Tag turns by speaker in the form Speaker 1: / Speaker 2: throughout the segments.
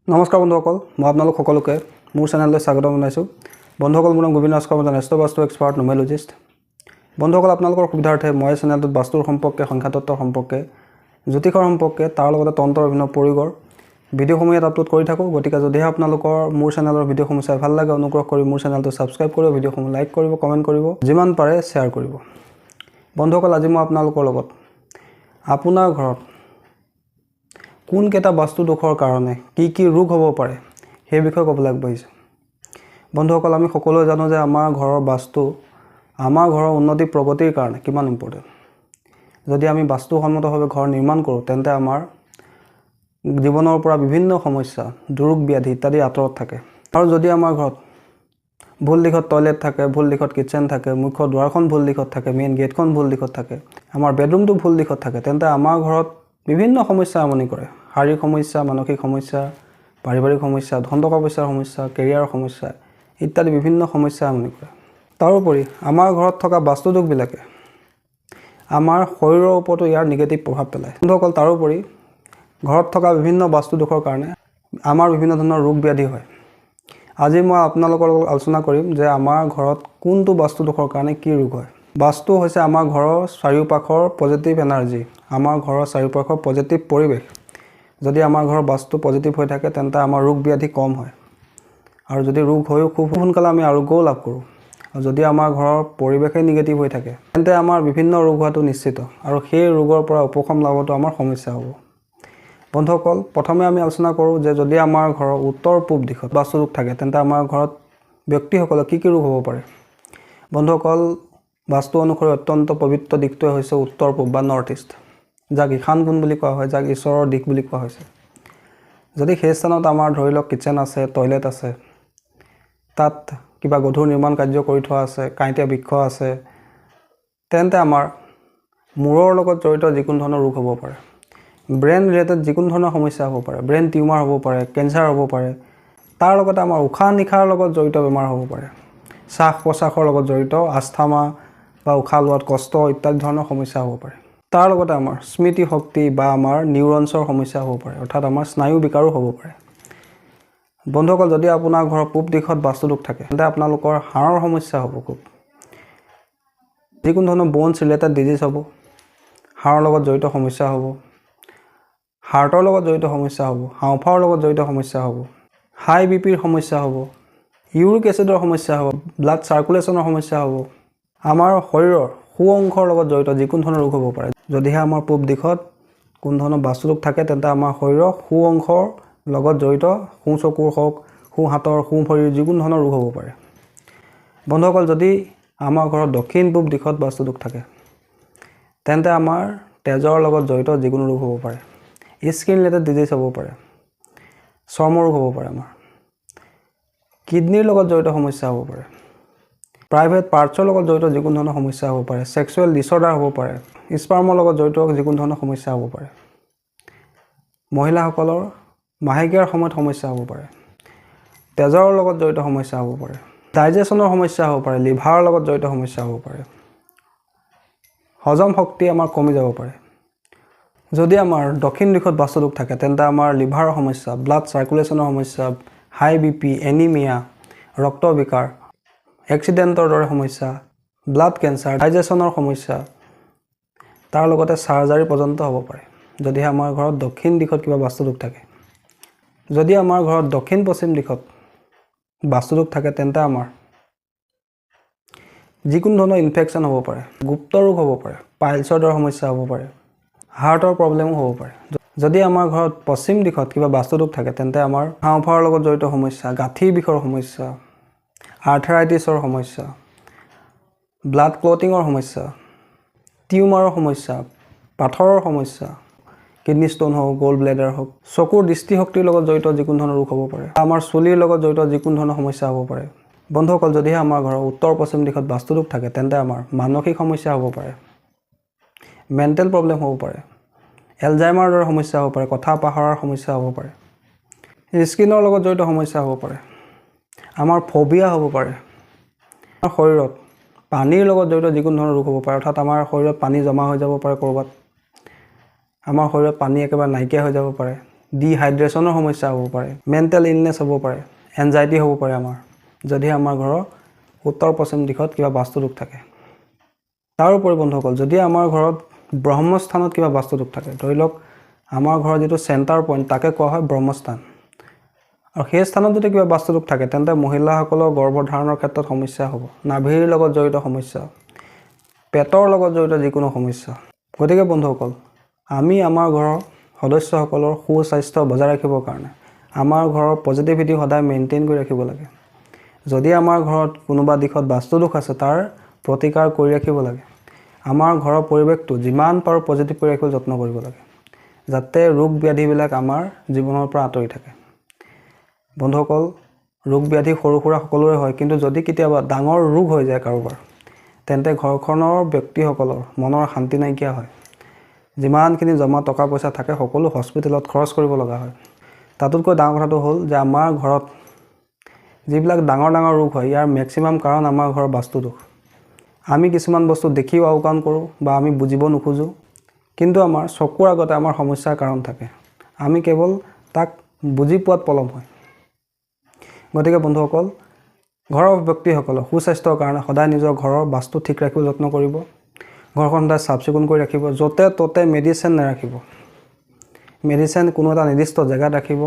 Speaker 1: নমস্কাৰ বন্ধুসকল, মই আপোনালোক সকলোকে মোৰ চেনেললৈ স্বাগতম জনাইছোঁ। বন্ধুসকল, মোৰ নাম গোবিন্দ ৰাজখোৱা, মই এষ্ট্ৰ বাস্তু এক্সপাৰ্ট নিউমেৰলজিষ্ট। বন্ধুসকল, আপোনালোকৰ সুবিধাৰ্থে মই চেনেলটোত বাস্তুৰ সম্পৰ্কে, সংখ্যাতত্বৰ সম্পৰ্কে, জ্যোতিষৰ সম্পৰ্কে, তাৰ লগতে তন্ত্ৰৰ বিভিন্ন পৰিগৰ ভিডিঅ'সমূহ ইয়াত আপলোড কৰি থাকোঁ। গতিকে যদিহে আপোনালোকৰ মোৰ চেনেলৰ ভিডিঅ'সমূহ চাই ভাল লাগে, অনুগ্ৰহ কৰি মোৰ চেনেলটো ছাবস্ক্ৰাইব কৰিব, ভিডিঅ'সমূহ লাইক কৰিব, কমেণ্ট কৰিব, যিমান পাৰে শ্বেয়াৰ কৰিব। বন্ধুসকল, আজি মই আপোনালোকৰ লগত আপোনাৰ ঘৰত কোনকেইটা বাস্তু দোষৰ কাৰণে কি ৰোগ হ'ব পাৰে সেই বিষয়ে ক'বলৈ আগবাঢ়িছোঁ। বন্ধুসকল, আমি সকলোৱে জানো যে আমাৰ ঘৰৰ বাস্তু আমাৰ ঘৰৰ উন্নতি প্ৰগতিৰ কাৰণে কিমান ইম্পৰ্টেণ্ট। যদি আমি বাস্তুসন্মতভাৱে ঘৰ নিৰ্মাণ কৰোঁ, তেন্তে আমাৰ জীৱনৰ পৰা বিভিন্ন সমস্যা, দুৰোগ ব্যাধি ইত্যাদি আঁতৰত থাকে। আৰু যদি আমাৰ ঘৰত ভুল দিশত টয়লেট থাকে, ভুল দিশত কিটচেন থাকে, মুখ্য দুৱাৰখন ভুল দিশত থাকে, মেইন গেটখন ভুল দিশত থাকে, আমাৰ বেডৰুমটো ভুল দিশত থাকে, তেন্তে আমাৰ ঘৰত বিভিন্ন সমস্যা আমনি কৰে। শাৰীৰিক সমস্যা, মানসিক সমস্যা, পাৰিবাৰিক সমস্যা, ধন টকা পইচাৰ সমস্যা, কেৰিয়াৰৰ সমস্যা ইত্যাদি বিভিন্ন সমস্যা আমনি কৰে। তাৰোপৰি আমাৰ ঘৰত থকা বাস্তুদোষবিলাকে আমাৰ শৰীৰৰ ওপৰতো ইয়াৰ নিগেটিভ প্ৰভাৱ পেলায়। বন্ধুসকল, তাৰোপৰি ঘৰত থকা বিভিন্ন বাস্তুদোষৰ কাৰণে আমাৰ বিভিন্ন ধৰণৰ ৰোগ ব্যাধি হয়। আজি মই আপোনালোকৰ লগত আলোচনা কৰিম যে আমাৰ ঘৰত কোনটো বাস্তুদোষৰ কাৰণে কি ৰোগ হয়। বাস্তু হৈছে আমাৰ ঘৰৰ চাৰিওপাশৰ পজিটিভ এনাৰ্জি, আমাৰ ঘৰৰ চাৰিওপাশৰ পজিটিভ পৰিৱেশ। যদি আমাৰ ঘৰৰ বাস্তু পজিটিভ হৈ থাকে, তেন্তে আমাৰ ৰোগ ব্যাধি কম হয়, আৰু যদি ৰোগ হৈও খুব সোনকালে আমি আৰোগ্যও লাভ কৰোঁ। আৰু যদি আমাৰ ঘৰৰ পৰিৱেশেই নিগেটিভ হৈ থাকে, তেন্তে আমাৰ বিভিন্ন ৰোগ হোৱাটো নিশ্চিত, আৰু সেই ৰোগৰ পৰা উপশম লাভতো আমাৰ সমস্যা হ'ব। বন্ধুসকল, প্ৰথমে আমি আলোচনা কৰোঁ যে যদি আমাৰ ঘৰৰ উত্তৰ পূব দিশত বাস্তু ৰোগ থাকে, তেন্তে আমাৰ ঘৰত ব্যক্তিসকলৰ কি ৰোগ হ'ব পাৰে। বন্ধুসকল, বাস্তু অনুসৰি অত্যন্ত পবিত্ৰ দিশটোৱে হৈছে উত্তৰ পূব বা নৰ্থ ইষ্ট, যাক ঈশান কোণ বুলি কোৱা হয়, যাক ঈশ্বৰৰ দিশ বুলি কোৱা হৈছে। যদি সেই স্থানত আমাৰ ধৰি লওক কিটচেন আছে, টয়লেট আছে, তাত কিবা গধুৰ নিৰ্মাণ কাৰ্য কৰি থোৱা আছে, কাঁইটীয়া বৃক্ষ আছে, তেন্তে আমাৰ মূৰৰ লগত জড়িত যিকোনো ধৰণৰ ৰোগ হ'ব পাৰে। ব্ৰেইন ৰিলেটেড যিকোনো ধৰণৰ সমস্যা হ'ব পাৰে, ব্ৰেইন টিউমাৰ হ'ব পাৰে, কেঞ্চাৰ হ'ব পাৰে, তাৰ লগতে আমাৰ উশাহ নিশাহৰ লগত জড়িত বেমাৰ হ'ব পাৰে, শ্বাস প্ৰশ্বাসৰ লগত জড়িত আস্থামা বা উশাহ লোৱাত কষ্ট ইত্যাদি ধৰণৰ সমস্যা হ'ব পাৰে। তাৰ লগতে আমাৰ স্মৃতি শক্তি বা আমাৰ নিউৰনছৰ সমস্যা হ'ব পাৰে, অৰ্থাৎ আমাৰ স্নায়ু বিকাৰো হ'ব পাৰে। বন্ধুসকল, যদি আপোনাৰ ঘৰৰ পূব দিশত বাস্তুদোষ থাকে, তেন্তে আপোনালোকৰ হাড়ৰ সমস্যা হ'ব খুব। যিকোনো ধৰণৰ বনছ ৰিলেটেড ডিজিজ হ'ব, হাড়ৰ লগত জড়িত সমস্যা হ'ব, হাৰ্টৰ লগত জড়িত সমস্যা হ'ব, হাওঁফাওৰ লগত জড়িত সমস্যা হ'ব, হাই বিপিৰ সমস্যা হ'ব, ইউৰিক এচিডৰ সমস্যা হ'ব, ব্লাড চাৰ্কুলেশ্যনৰ সমস্যা হ'ব, আমাৰ শৰীৰৰ সু অংশৰ লগত জড়িত যিকোনো ধৰণৰ ৰোগ হ'ব পাৰে। যদিহে আমাৰ পূব দিশত কোনো ধৰণৰ বাস্তুদোষ থাকে, তেন্তে আমাৰ শৰীৰৰ সু অংশৰ লগত জড়িত সু চকুৰ হওক, সু হাতৰ, সু ভৰিৰ যিকোনো ধৰণৰ ৰোগ হ'ব পাৰে। বন্ধুসকল, যদি আমাৰ ঘৰত দক্ষিণ পূব দিশত বাস্তুদোষ থাকে, তেন্তে আমাৰ তেজৰ লগত জড়িত যিকোনো ৰোগ হ'ব পাৰে, স্কিন ৰিলেটেড ডিজিজ হ'ব পাৰে, চৰ্ম ৰোগ হ'ব পাৰে, আমাৰ কিডনীৰ লগত জড়িত সমস্যা হ'ব পাৰে, প্ৰাইভেট পাৰ্টছৰ লগত জড়িত যিকোনো ধৰণৰ সমস্যা হ'ব পাৰে, ছেক্সুৱেল ডিছঅৰ্ডাৰ হ'ব পাৰে, স্পাৰ্মৰ লগত জড়িত যিকোনো ধৰণৰ সমস্যা হ'ব পাৰে, মহিলাসকলৰ মাহেকীয়াৰ সময়ত সমস্যা হ'ব পাৰে, তেজৰ লগত জড়িত সমস্যা হ'ব পাৰে, ডাইজেশ্যনৰ সমস্যা হ'ব পাৰে, লিভাৰৰ লগত জড়িত সমস্যা হ'ব পাৰে, হজম শক্তি আমাৰ কমি যাব পাৰে। যদি আমাৰ দক্ষিণ দিশত বাস্তুদোষ থাকে, তেন্তে আমাৰ লিভাৰৰ সমস্যা, ব্লাড চাৰ্কুলেশ্যনৰ সমস্যা, হাই বিপি, এনিমিয়া, ৰক্ত বিকাৰ, এক্সিডেণ্টৰ দৰে সমস্যা, ব্লাড কেঞ্চাৰ, ডাইজেশ্যনৰ সমস্যা, তাৰ লগতে চাৰ্জাৰী পৰ্যন্ত হ'ব পাৰে, যদিহে আমাৰ ঘৰত দক্ষিণ দিশত কিবা বাস্তুদোষ থাকে। যদি আমাৰ ঘৰত দক্ষিণ পশ্চিম দিশত বাস্তুদোষ থাকে, তেন্তে আমাৰ যিকোনো ধৰণৰ ইনফেকশ্যন হ'ব পাৰে, গুপ্ত ৰোগ হ'ব পাৰে, পাইলছৰ দৰে সমস্যা হ'ব পাৰে, হাৰ্টৰ প্ৰব্লেমো হ'ব পাৰে। যদি আমাৰ ঘৰত পশ্চিম দিশত কিবা বাস্তুদোষ থাকে, তেন্তে আমাৰ হাওঁফাওৰ লগত জড়িত সমস্যা, গাঁঠিৰ বিষৰ সমস্যা, আৰ্থৰাইটিছৰ সমস্যা, ব্লাড ক্লটিঙৰ সমস্যা, টিউমাৰৰ সমস্যা, পাথৰৰ সমস্যা, কিডনী ষ্টোন হওক, গ'ল্ড ব্লেডাৰ হওক, চকুৰ দৃষ্টিশক্তিৰ লগত জড়িত যিকোনো ধৰণৰ ৰোগ হ'ব পাৰে, আমাৰ চুলিৰ লগত জড়িত যিকোনো ধৰণৰ সমস্যা হ'ব পাৰে। বন্ধুসকল, যদিহে আমাৰ ঘৰৰ উত্তৰ পশ্চিম দিশত বাস্তুদোষ থাকে, তেন্তে আমাৰ মানসিক সমস্যা হ'ব পাৰে, মেণ্টেল প্ৰব্লেম হ'ব পাৰে, এলজাইমাৰৰ দৰে সমস্যা হ'ব পাৰে, কথা পাহৰাৰ সমস্যা হ'ব পাৰে, স্কিনৰ লগত জড়িত সমস্যা হ'ব পাৰে, আমাৰ ফবিয়া হ'ব পাৰে, আমাৰ শৰীৰত পানীৰ লগত জড়িত যিকোনো ধৰণৰ ৰোগ হ'ব পাৰে, অৰ্থাৎ আমাৰ শৰীৰত পানী জমা হৈ যাব পাৰে ক'ৰবাত, আমাৰ শৰীৰত পানী একেবাৰে নাইকিয়া হৈ যাব পাৰে, ডিহাইড্ৰেশ্যনৰ সমস্যা হ'ব পাৰে, মেণ্টেল ইলনেছ হ'ব পাৰে, এনজাইটি হ'ব পাৰে আমাৰ, যদি আমাৰ ঘৰৰ উত্তৰ পশ্চিম দিশত কিবা বাস্তুদোষ থাকে। তাৰোপৰি বন্ধুসকল, যদি আমাৰ ঘৰত ব্ৰহ্মস্থানত কিবা বাস্তুদোষ থাকে, ধৰি লওক আমাৰ ঘৰৰ যিটো চেণ্টাৰ পইণ্ট তাকে কোৱা হয় ব্ৰহ্মস্থান, আৰু সেই স্থানত যদি কিবা বাস্তুদোষ থাকে তেন্তে মহিলাসকলৰ গৰ্ভধাৰণৰ ক্ষেত্ৰত সমস্যা হ'ব, নাভিৰ লগত জড়িত সমস্যা, পেটৰ লগত জড়িত যিকোনো সমস্যা। গতিকে বন্ধুসকল, আমি আমাৰ ঘৰৰ সদস্যসকলৰ সুস্বাস্থ্য বজাই ৰাখিবৰ কাৰণে আমাৰ ঘৰৰ পজিটিভিটি সদায় মেইনটেইন কৰি ৰাখিব লাগে। যদি আমাৰ ঘৰত কোনোবা দিশত বাস্তুদোষ আছে তাৰ প্ৰতিকাৰ কৰি ৰাখিব লাগে। আমাৰ ঘৰৰ পৰিৱেশটো যিমান পাৰোঁ পজিটিভ কৰি ৰাখিবলৈ যত্ন কৰিব লাগে, যাতে ৰোগ ব্যাধিবিলাক আমাৰ জীৱনৰ পৰা আঁতৰি থাকে। বন্ধুসকল, ৰোগ ব্যাধি সৰু সুৰা সকলোৰে হয়, কিন্তু যদি কেতিয়াবা ডাঙৰ ৰোগ হৈ যায় কাৰোবাৰ, তেন্তে ঘৰখনৰ ব্যক্তিসকলৰ মনৰ শান্তি নাইকিয়া হয়। যিমানখিনি জমা টকা পইচা থাকে সকলো হস্পিটেলত খৰচ কৰিব লগা হয়। তাতোতকৈ ডাঙৰ কথাটো হ'ল যে আমাৰ ঘৰত যিবিলাক ডাঙৰ ডাঙৰ ৰোগ হয় ইয়াৰ মেক্সিমাম কাৰণ আমাৰ ঘৰৰ বাস্তুদোষ। আমি কিছুমান বস্তু দেখিও আওকাণ কৰোঁ বা আমি বুজিব নোখোজোঁ, কিন্তু আমাৰ চকুৰ আগতে আমাৰ সমস্যাৰ কাৰণ থাকে, আমি কেৱল তাক বুজি পোৱাত পলম হয়। গতিকে বন্ধুসকল, ঘৰৰ ব্যক্তিসকলৰ সুস্বাস্থ্যৰ কাৰণে সদায় নিজৰ ঘৰৰ বাস্তু ঠিক ৰাখিবলৈ যত্ন কৰিব। ঘৰখন সদায় চাফ চিকুণ কৰি ৰাখিব, য'তে ত'তে মেডিচিন নাৰাখিব। মেডিচিন কোনো এটা নিৰ্দিষ্ট জেগাত ৰাখিব।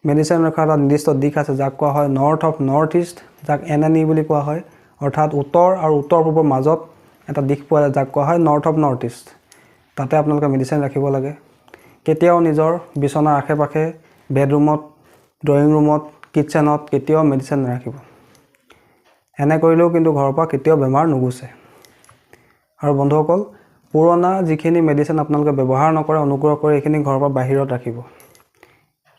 Speaker 1: মেডিচিন ৰখাৰ এটা নিৰ্দিষ্ট দিশ আছে যাক কোৱা হয় নৰ্থ অফ নৰ্থ ইষ্ট, যাক NNE বুলি কোৱা হয়, অৰ্থাৎ উত্তৰ আৰু উত্তৰ পূবৰ মাজত এটা দিশ পোৱা যায় যাক কোৱা হয় নৰ্থ অফ নৰ্থ ইষ্ট। তাতে আপোনালোকে মেডিচিন ৰাখিব লাগে। কেতিয়াও নিজৰ বিচনাৰ আশে পাশে, বেডৰুমত, ড্ৰয়িং ৰুমত, কিটচেনত কেতিয়াও মেডিচিন নাৰাখিব। এনে কৰিলেও কিন্তু ঘৰৰ পৰা কেতিয়াও বেমাৰ নুগুচে। আৰু বন্ধুসকল, পুৰণা যিখিনি মেডিচিন আপোনালোকে ব্যৱহাৰ নকৰে অনুগ্ৰহ কৰি এইখিনি ঘৰৰ পৰা বাহিৰত ৰাখিব।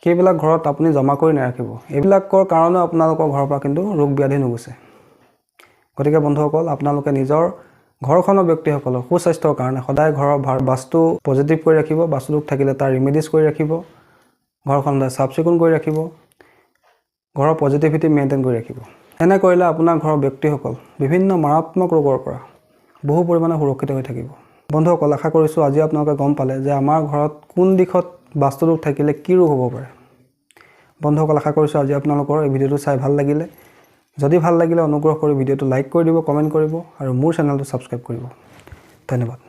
Speaker 1: সেইবিলাক ঘৰত আপুনি জমা কৰি নাৰাখিব। এইবিলাকৰ কাৰণেও আপোনালোকৰ ঘৰৰ পৰা কিন্তু ৰোগ ব্যাধি নুগুচে। গতিকে বন্ধুসকল, আপোনালোকে নিজৰ ঘৰখনৰ ব্যক্তিসকলৰ সুস্বাস্থ্যৰ কাৰণে সদায় ঘৰৰ বাস্তু পজিটিভ কৰি ৰাখিব, বাস্তুদোষ থাকিলে তাৰ ৰিমেডিজ কৰি ৰাখিব, ঘৰখন সদায় চাফ চিকুণ কৰি ৰাখিব, ঘৰৰ পজিটিভিটি মেইনটেইন কৰি ৰাখিব। এনে কৰিলে আপোনাৰ ঘৰৰ ব্যক্তিসকল বিভিন্ন মাৰাত্মক ৰোগৰ পৰা বহু পৰিমাণে সুৰক্ষিত হৈ থাকিব। বন্ধুসকল, আশা কৰিছোঁ আজি আপোনালোকে গম পালে যে আমাৰ ঘৰত কোন দিশত বাস্তুদোষ থাকিলে কি ৰোগ হ'ব পাৰে। বন্ধুসকল, আশা কৰিছোঁ আজি আপোনালোকৰ এই ভিডিঅ'টো চাই ভাল লাগিলে। যদি ভাল লাগিলে অনুগ্ৰহ কৰি ভিডিঅ'টো লাইক কৰি দিব, কমেণ্ট কৰিব আৰু মোৰ চেনেলটো ছাবস্ক্ৰাইব কৰিব। ধন্যবাদ।